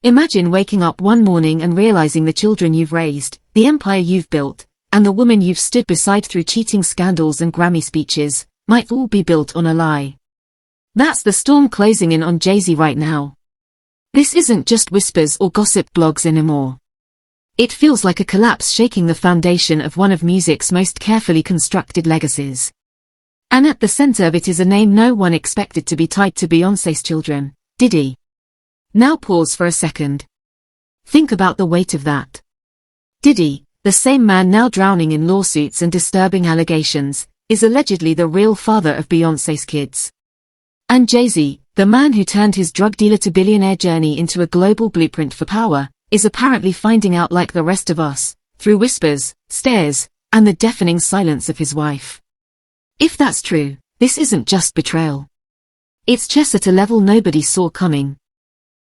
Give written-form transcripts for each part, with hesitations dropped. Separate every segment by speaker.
Speaker 1: Imagine waking up one morning and realizing the children you've raised, the empire you've built, and the woman you've stood beside through cheating scandals and Grammy speeches, might all be built on a lie. That's the storm closing in on Jay-Z right now. This isn't just whispers or gossip blogs anymore. It feels like a collapse shaking the foundation of one of music's most carefully constructed legacies. And at the center of it is a name no one expected to be tied to Beyoncé's children, Diddy. Now pause for a second. Think about the weight of that. Diddy, the same man now drowning in lawsuits and disturbing allegations, is allegedly the real father of Beyoncé's kids. And Jay-Z, the man who turned his drug dealer to billionaire journey into a global blueprint for power, is apparently finding out like the rest of us, through whispers, stares, and the deafening silence of his wife. If that's true, this isn't just betrayal. It's chess at a level nobody saw coming.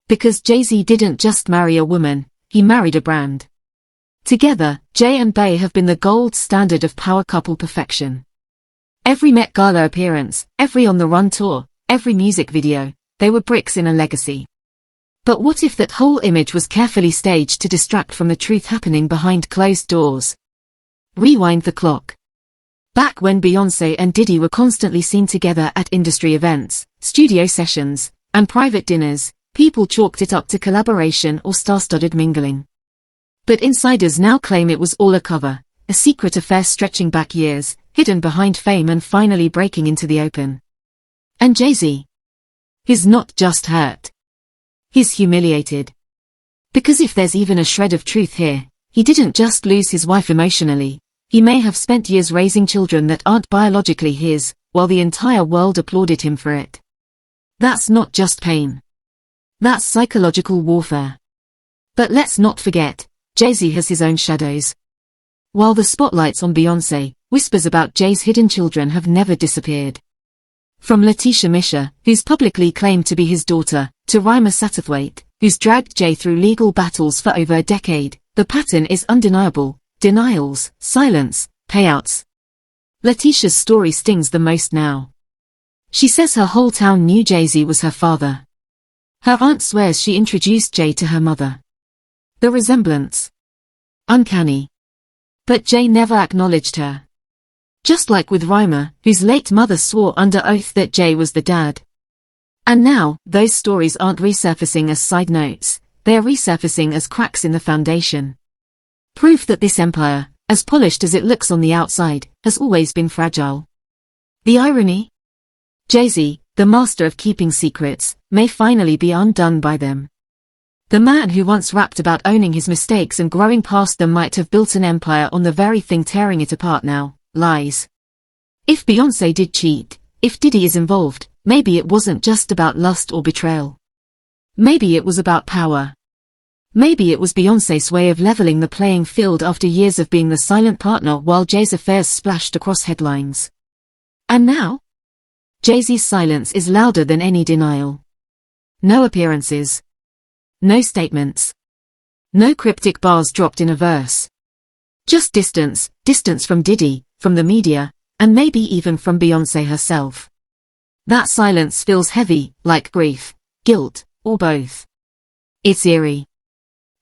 Speaker 1: Because Jay-Z didn't just marry a woman, he married a brand. Together, Z and Bey have been the gold standard of power couple perfection. Every Met Gala appearance, every On the Run tour, every music video, they were bricks in a legacy. But what if that whole image was carefully staged to distract from the truth happening behind closed doors? Rewind the clock. Back when Beyoncé and Diddy were constantly seen together at industry events, studio sessions, and private dinners, people chalked it up to collaboration or star-studded mingling. But insiders now claim it was all a cover, a secret affair stretching back years, hidden behind fame and finally breaking into the open. And Jay-Z? He's not just hurt. He's humiliated. Because if there's even a shred of truth here, he didn't just lose his wife emotionally, he may have spent years raising children that aren't biologically his, while the entire world applauded him for it. That's not just pain. That's psychological warfare. But let's not forget, Jay-Z has his own shadows. While the spotlight's on Beyoncé, whispers about Jay's hidden children have never disappeared. From Letitia Misha, who's publicly claimed to be his daughter, to Rima Satterthwaite, who's dragged Jay through legal battles for over a decade, the pattern is undeniable: denials, silence, payouts. Letitia's story stings the most now. She says her whole town knew Jay-Z was her father. Her aunt swears she introduced Jay to her mother. The resemblance. Uncanny. But Jay never acknowledged her. Just like with Rima, whose late mother swore under oath that Jay was the dad. And now, those stories aren't resurfacing as side notes, they are resurfacing as cracks in the foundation. Proof that this empire, as polished as it looks on the outside, has always been fragile. The irony? Jay-Z, the master of keeping secrets, may finally be undone by them. The man who once rapped about owning his mistakes and growing past them might have built an empire on the very thing tearing it apart now: lies. If Beyoncé did cheat, if Diddy is involved, maybe it wasn't just about lust or betrayal. Maybe it was about power. Maybe it was Beyoncé's way of leveling the playing field after years of being the silent partner while Jay's affairs splashed across headlines. And now? Jay-Z's silence is louder than any denial. No appearances. No statements. No cryptic bars dropped in a verse. Just distance, distance from Diddy, from the media, and maybe even from Beyoncé herself. That silence feels heavy, like grief, guilt, or both. It's eerie.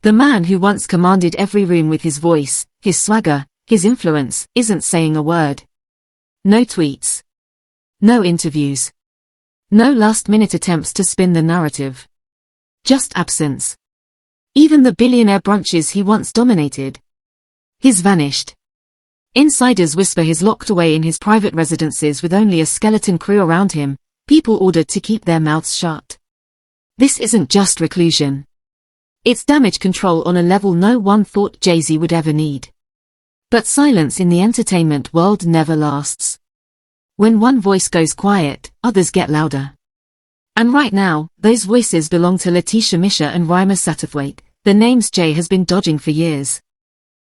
Speaker 1: The man who once commanded every room with his voice, his swagger, his influence, isn't saying a word. No tweets. No interviews. No last-minute attempts to spin the narrative. Just absence. Even the billionaire brunches he once dominated. He's vanished. Insiders whisper he's locked away in his private residences with only a skeleton crew around him, people ordered to keep their mouths shut. This isn't just reclusion. It's damage control on a level no one thought Jay-Z would ever need. But silence in the entertainment world never lasts. When one voice goes quiet, others get louder. And right now, those voices belong to Letitia Misha and Rima Satterthwaite, the names Jay has been dodging for years.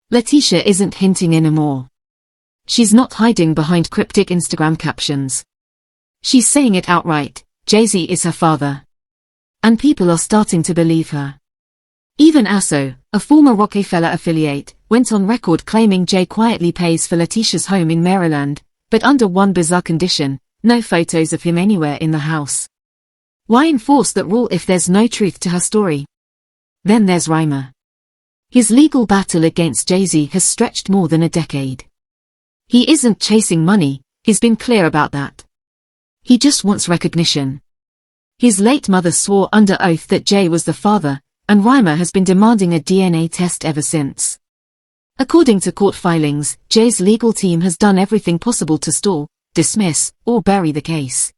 Speaker 1: Letitia isn't hinting anymore. She's not hiding behind cryptic Instagram captions. She's saying it outright: Jay-Z is her father. And people are starting to believe her. Even Asso, a former Rockefeller affiliate, went on record claiming Jay quietly pays for Letitia's home in Maryland, but under one bizarre condition: no photos of him anywhere in the house. Why enforce that rule if there's no truth to her story? Then there's Rhymer. His legal battle against Jay-Z has stretched more than a decade. He isn't chasing money, he's been clear about that. He just wants recognition. His late mother swore under oath that Jay was the father, and Rhymer has been demanding a DNA test ever since. According to court filings, Jay's legal team has done everything possible to stall, dismiss, or bury the case.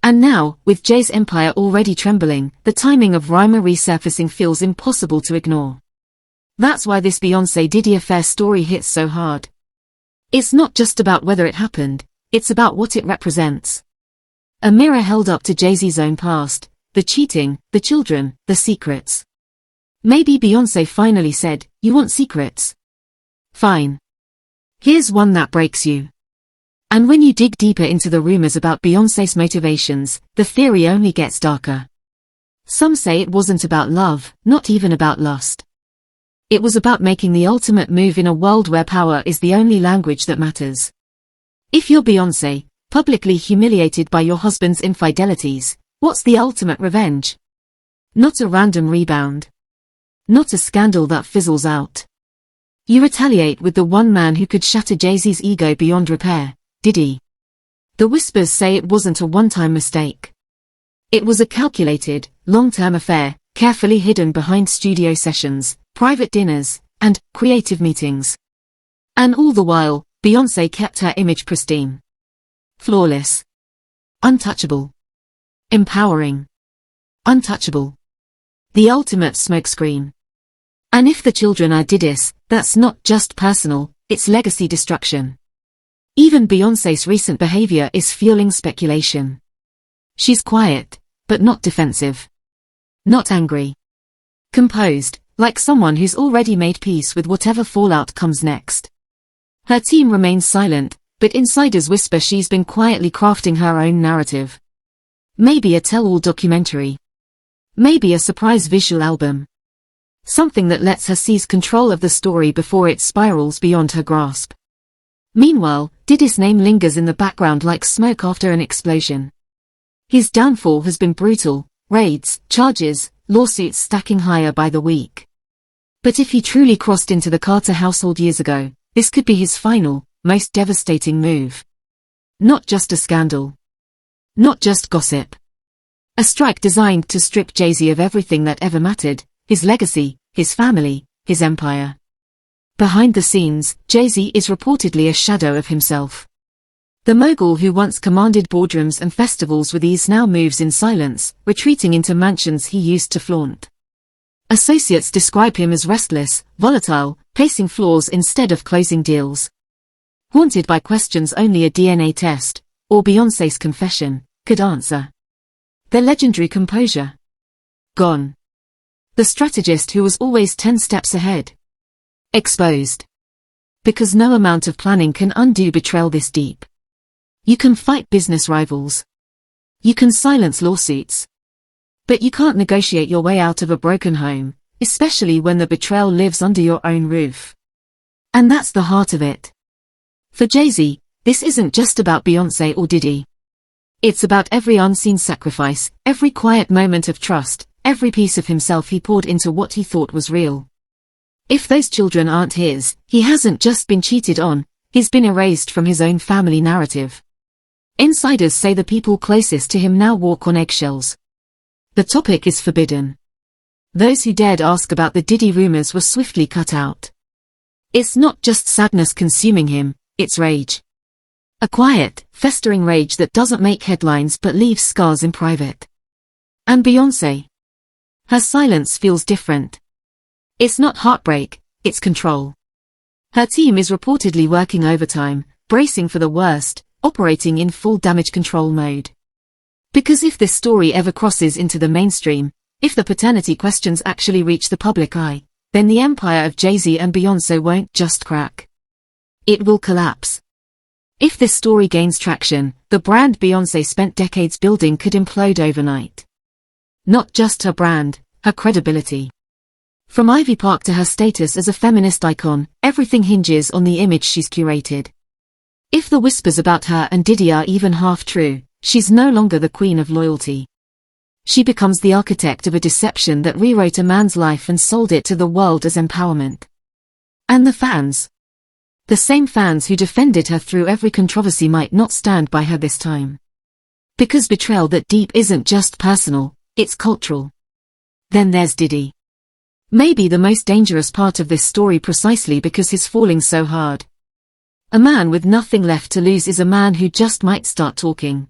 Speaker 1: And now, with Jay's empire already trembling, the timing of Rhymer resurfacing feels impossible to ignore. That's why this Beyonce-Diddy affair story hits so hard. It's not just about whether it happened, it's about what it represents. A mirror held up to Jay-Z's own past, the cheating, the children, the secrets. Maybe Beyonce finally said, "You want secrets? Fine. Here's one that breaks you." And when you dig deeper into the rumors about Beyonce's motivations, the theory only gets darker. Some say it wasn't about love, not even about lust. It was about making the ultimate move in a world where power is the only language that matters. If you're Beyonce, publicly humiliated by your husband's infidelities, what's the ultimate revenge? Not a random rebound. Not a scandal that fizzles out. You retaliate with the one man who could shatter Jay-Z's ego beyond repair, Diddy. The whispers say it wasn't a one-time mistake. It was a calculated, long-term affair, carefully hidden behind studio sessions, private dinners, and creative meetings. And all the while, Beyonce kept her image pristine. Flawless. Untouchable. Empowering. Untouchable. The ultimate smokescreen. And if the children are Diddy's, that's not just personal, it's legacy destruction. Even Beyonce's recent behavior is fueling speculation. She's quiet, but not defensive. Not angry. Composed, like someone who's already made peace with whatever fallout comes next. Her team remains silent, but insiders whisper she's been quietly crafting her own narrative. Maybe a tell-all documentary. Maybe a surprise visual album. Something that lets her seize control of the story before it spirals beyond her grasp. Meanwhile, Diddy's name lingers in the background like smoke after an explosion. His downfall has been brutal, raids, charges, lawsuits stacking higher by the week. But if he truly crossed into the Carter household years ago, this could be his final, most devastating move. Not just a scandal. Not just gossip. A strike designed to strip Jay-Z of everything that ever mattered, his legacy, his family, his empire. Behind the scenes, Jay-Z is reportedly a shadow of himself. The mogul who once commanded boardrooms and festivals with ease now moves in silence, retreating into mansions he used to flaunt. Associates describe him as restless, volatile, pacing floors instead of closing deals. Haunted by questions only a DNA test, or Beyonce's confession, could answer. Their legendary composure. Gone. The strategist who was always 10 steps ahead. Exposed. Because no amount of planning can undo betrayal this deep. You can fight business rivals. You can silence lawsuits. But you can't negotiate your way out of a broken home, especially when the betrayal lives under your own roof. And that's the heart of it. For Jay-Z, this isn't just about Beyonce or Diddy. It's about every unseen sacrifice, every quiet moment of trust, every piece of himself he poured into what he thought was real. If those children aren't his, he hasn't just been cheated on, he's been erased from his own family narrative. Insiders say the people closest to him now walk on eggshells. The topic is forbidden. Those who dared ask about the Diddy rumors were swiftly cut out. It's not just sadness consuming him, it's rage. A quiet, festering rage that doesn't make headlines but leaves scars in private. And Beyonce? Her silence feels different. It's not heartbreak, it's control. Her team is reportedly working overtime, bracing for the worst, operating in full damage control mode. Because if this story ever crosses into the mainstream, if the paternity questions actually reach the public eye, then the empire of Jay-Z and Beyonce won't just crack. It will collapse. If this story gains traction, the brand Beyonce spent decades building could implode overnight. Not just her brand, her credibility. From Ivy Park to her status as a feminist icon, everything hinges on the image she's curated. If the whispers about her and Diddy are even half true, she's no longer the queen of loyalty. She becomes the architect of a deception that rewrote a man's life and sold it to the world as empowerment. And the fans. The same fans who defended her through every controversy might not stand by her this time. Because betrayal that deep isn't just personal, it's cultural. Then there's Diddy. Maybe the most dangerous part of this story precisely because he's falling so hard. A man with nothing left to lose is a man who just might start talking.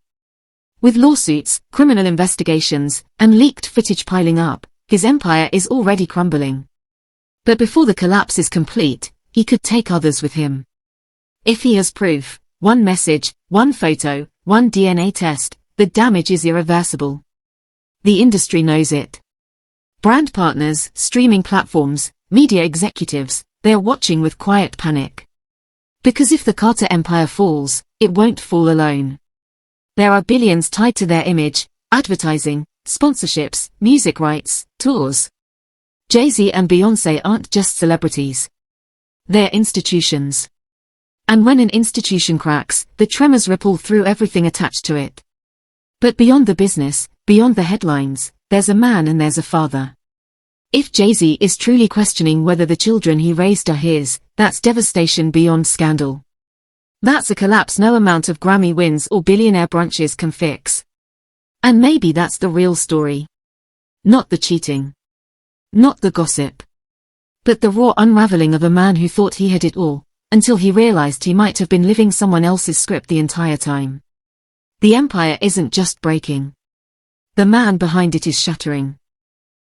Speaker 1: With lawsuits, criminal investigations, and leaked footage piling up, his empire is already crumbling. But before the collapse is complete, he could take others with him. If he has proof, one message, one photo, one DNA test, the damage is irreversible. The industry knows it. Brand partners, streaming platforms, media executives, they are watching with quiet panic. Because if the Carter empire falls, it won't fall alone. There are billions tied to their image, advertising, sponsorships, music rights, tours. Jay-Z and Beyoncé aren't just celebrities. They're institutions. And when an institution cracks, the tremors ripple through everything attached to it. But beyond the business, beyond the headlines, there's a man and there's a father. If Jay-Z is truly questioning whether the children he raised are his, that's devastation beyond scandal. That's a collapse no amount of Grammy wins or billionaire brunches can fix. And maybe that's the real story. Not the cheating. Not the gossip. But the raw unraveling of a man who thought he had it all, until he realized he might have been living someone else's script the entire time. The empire isn't just breaking. The man behind it is shattering.